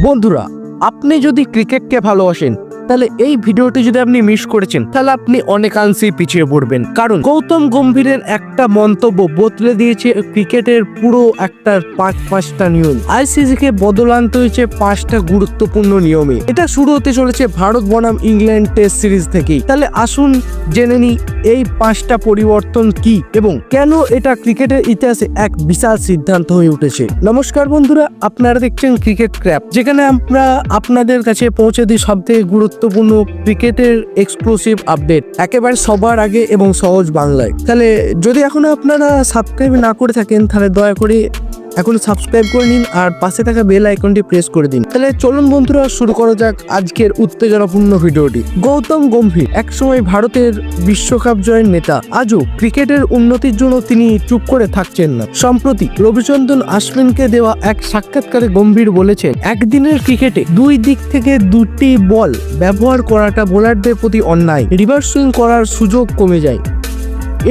বন্ধুরা, আপনি যদি ক্রিকেটকে ভালোবাসেন তাহলে এই ভিডিওটি যদি আপনি মিস করেছেন তাহলে আপনি অনেকাংশেই পিছিয়ে পড়বেন। কারণ গৌতম গম্ভীরের একটা মন্তব্য বদলে দিয়েছে ক্রিকেটের পুরো একটা পাঁচটা নিয়ম। আইসিসি কে বদল আনতে হয়েছে 5টা গুরুত্বপূর্ণ নিয়মে। এটা শুরু হতে চলেছে ভারত বনাম ইংল্যান্ড টেস্ট সিরিজ থেকেই। তাহলে আসুন জেনে নিই এই 5টা পরিবর্তন কি এবং কেন এটা ক্রিকেটের ইতিহাসে এক বিশাল সিদ্ধান্ত হয়ে উঠেছে। নমস্কার বন্ধুরা, আপনারা দেখছেন ক্রিকেট ক্র্যাপ, যেখানে আমরা আপনাদের কাছে পৌঁছে দিই সবথেকে গুরুত্বপূর্ণ ক্রিকেটের এক্সক্লুসিভ আপডেট একেবারে সবার আগে এবং সহজ বাংলায়। তাহলে যদি এখনো আপনারা সাবস্ক্রাইব না করে থাকেন তাহলে দয়া করে এখন সাবস্ক্রাইব করে নিন আর পাশে থাকা বেল আইকনটি প্রেস করে দিন। তাহলে চলুন বন্ধুরা, শুরু করা যাক আজকের উত্তেজনাপূর্ণ ভিডিওটি। গৌতম গম্ভীর একসময় ভারতের বিশ্বকাপ জয়ের নেতা, আজও ক্রিকেটের উন্নতির জন্য তিনি চুপ করে থাকছেন না। সম্প্রতি রবিচন্দ্রন আশ্বিনকে দেওয়া এক সাক্ষাৎকারে গম্ভীর বলেছেন, একদিনের ক্রিকেটে দুই দিক থেকে দুটি বল ব্যবহার করাটা বোলারদের প্রতি অন্যায়, রিভার্স সুইং করার সুযোগ কমে যায়।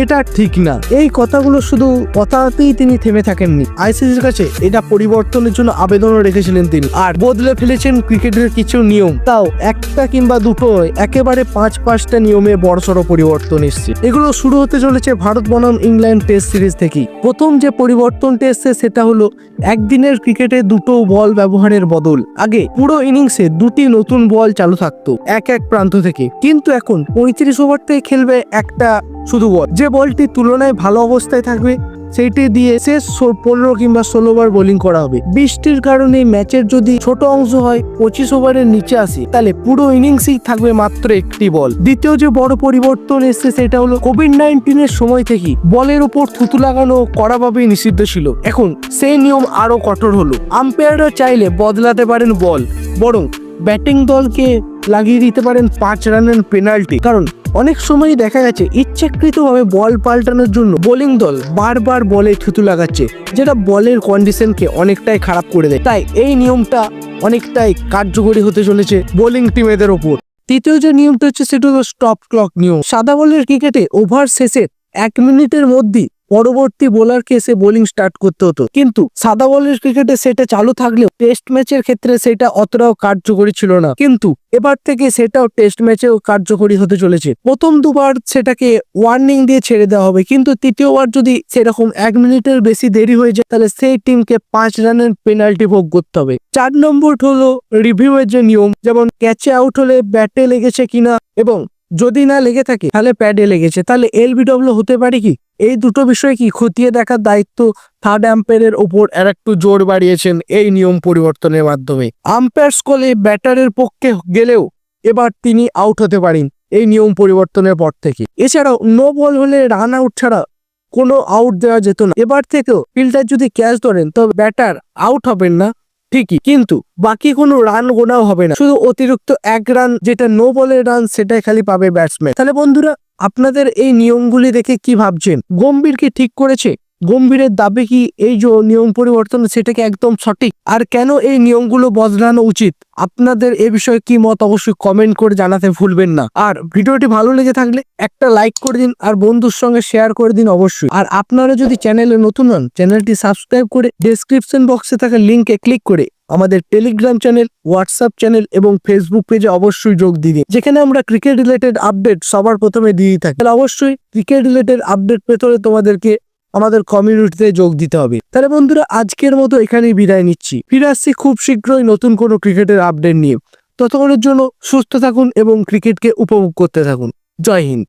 এটা ঠিক না। এই কথাগুলো শুধু কথাতেই তিনি থেমে থাকেননি, আইসিসির কাছে এটা পরিবর্তনের জন্য আবেদনও রেখেছিলেন তিনি, আর বদলে ফেলেছেন ক্রিকেটের কিছু নিয়ম। তাও একটা কিংবা দুটো, একেবারে 5টা নিয়মে বড়সড় পরিবর্তন এসছে। এগুলো শুরু হতে চলেছে ভারত বনাম ইংল্যান্ড টেস্ট সিরিজ থেকেই। প্রথম যে পরিবর্তনটা এসছে সেটা হলো একদিনের ক্রিকেটে দুটো বল ব্যবহারের বদল। আগে পুরো ইনিংসে দুটি নতুন বল চালু থাকতো এক প্রান্ত থেকে, কিন্তু এখন 35 ওভার থেকে খেলবে একটা শুধু বল। যে বলটি তুলনায় ভালো অবস্থায় থাকবে সেইটি দিয়ে শেষ 15 কিংবা 16 ওভার বোলিং করা হবে। বৃষ্টির কারণে ম্যাচের যদি ছোট অংশ হয় 25 ওভারের নিচে আসে, তাহলে পুরো ইনিংসেই থাকবে মাত্র একটি বল। দ্বিতীয় যে বড় পরিবর্তন এসছে সেটা হলো কোভিড-19 সময় থেকেই বলের উপর থুতু লাগানো কড়াভাবে নিষিদ্ধ ছিল। এখন সেই নিয়ম আরো কঠোর হলো। আম্পায়াররা চাইলে বদলাতে পারেন বল, বরং ব্যাটিং দলকে লাগিয়ে দিতে পারেন 5 রানের পেনাল্টি। কারণ অনেক সময় দেখা গেছে ইচ্ছাকৃতভাবে বল পাল্টানোর জন্য বোলিং দল বারবার বলে থুতু লাগাচ্ছে, যেটা বলের কন্ডিশনকে অনেকটাই খারাপ করে দেয়। তাই এই নিয়মটা অনেকটাই কার্যকরী হতে চলেছে বোলিং টিমেদের ওপর। তৃতীয় যে নিয়মটা হচ্ছে সেটা হলো স্টপ ক্লক নিয়ম। সাদা বলের ক্রিকেটে ওভার শেষের 1 মিনিটের মধ্যে পরবর্তী বোলারকে এসে বোলিং স্টার্ট করতে হতো, কিন্তু সাদা বলের ক্রিকেটে সেটা চালু থাকলেও টেস্ট ম্যাচের ক্ষেত্রে সেটা অতটাও কার্যকরী ছিল না, কিন্তু এবার থেকে সেটাও টেস্ট ম্যাচেও কার্যকরী হতে চলেছে। প্রথম দুবার সেটাকে ওয়ার্নিং দিয়ে ছেড়ে দেওয়া হবে, কিন্তু তৃতীয়বার যদি সেরকম 1 মিনিটের বেশি দেরি হয়ে যায় তাহলে সেই টিমকে 5 রানের পেনাল্টি ভোগ করতে হবে। 4 নম্বর হলো রিভিউ এর যে নিয়ম, যেমন ক্যাচে আউট হলে ব্যাটে লেগেছে কিনা এবং যদি না লেগে থাকে তাহলে প্যাডে লেগেছে, তাহলে এলবিডব্লিউ হতে পারে কি। এই দুটো বিষয় কি খতিয়ে দেখার দায়িত্ব থার্ড আম্পায়ারের ওপর একটু জোর বাড়িয়েছেন এই নিয়ম পরিবর্তনের মাধ্যমে। আম্পায়ার্স কলে ব্যাটারের পক্ষে গেলেও এবার তিনি আউট হতে পারেন এই নিয়ম পরিবর্তনের পর থেকে। এছাড়াও নো বল হলে রান আউট ছাড়া কোনো আউট দেওয়া যেত না। এবার থেকেও ফিল্ডার যদি ক্যাচ ধরেন তবে ব্যাটার আউট হবেন না ঠিকই, কিন্তু বাকি কোনো রান গোনাও হবে না, শুধু অতিরিক্ত 1 রান যেটা নো বলের রান সেটাই খালি পাবে ব্যাটসম্যান। তাহলে বন্ধুরা, আপনাদের এই নিয়মগুলি দেখে কি ভাবছেন? গম্ভীর কি ঠিক করেছে? গম্ভীরের দাবি কি এই যে নিয়ম পরিবর্তন সেটা কি একদম সঠিক? আর কেন এই নিয়মগুলো বদলানো উচিত? আপনাদের এ বিষয়ে কি মত অবশ্যই কমেন্ট করে জানাতে ভুলবেন না। আর ভিডিওটি ভালো লেগে থাকলে একটা লাইক করে দিন আর বন্ধুর সঙ্গে শেয়ার করে দিন অবশ্যই। আর আপনারা যদি চ্যানেলে নতুন হন চ্যানেলটি সাবস্ক্রাইব করে ডেসক্রিপশন বক্সে থাকা লিঙ্কে ক্লিক করে আমাদের টেলিগ্রাম চ্যানেল, হোয়াটসঅ্যাপ চ্যানেল এবং ফেসবুক পেজে অবশ্যই যোগ দিন, যেখানে আমরা ক্রিকেট রিলেটেড আপডেট সবার প্রথমে দিয়ে থাকি। তাহলে অবশ্যই ক্রিকেট রিলেটেড আপডেট পেতে হলে তোমাদেরকে আমাদের কমিউনিটিতে যোগ দিতে হবে। তাহলে বন্ধুরা, আজকের মতো এখানেই বিদায় নিচ্ছি। ফিরে আসছি খুব শীঘ্রই নতুন কোনো ক্রিকেটের আপডেট নিয়ে। ততক্ষণের জন্য সুস্থ থাকুন এবং ক্রিকেটকে উপভোগ করতে থাকুন। জয় হিন্দ।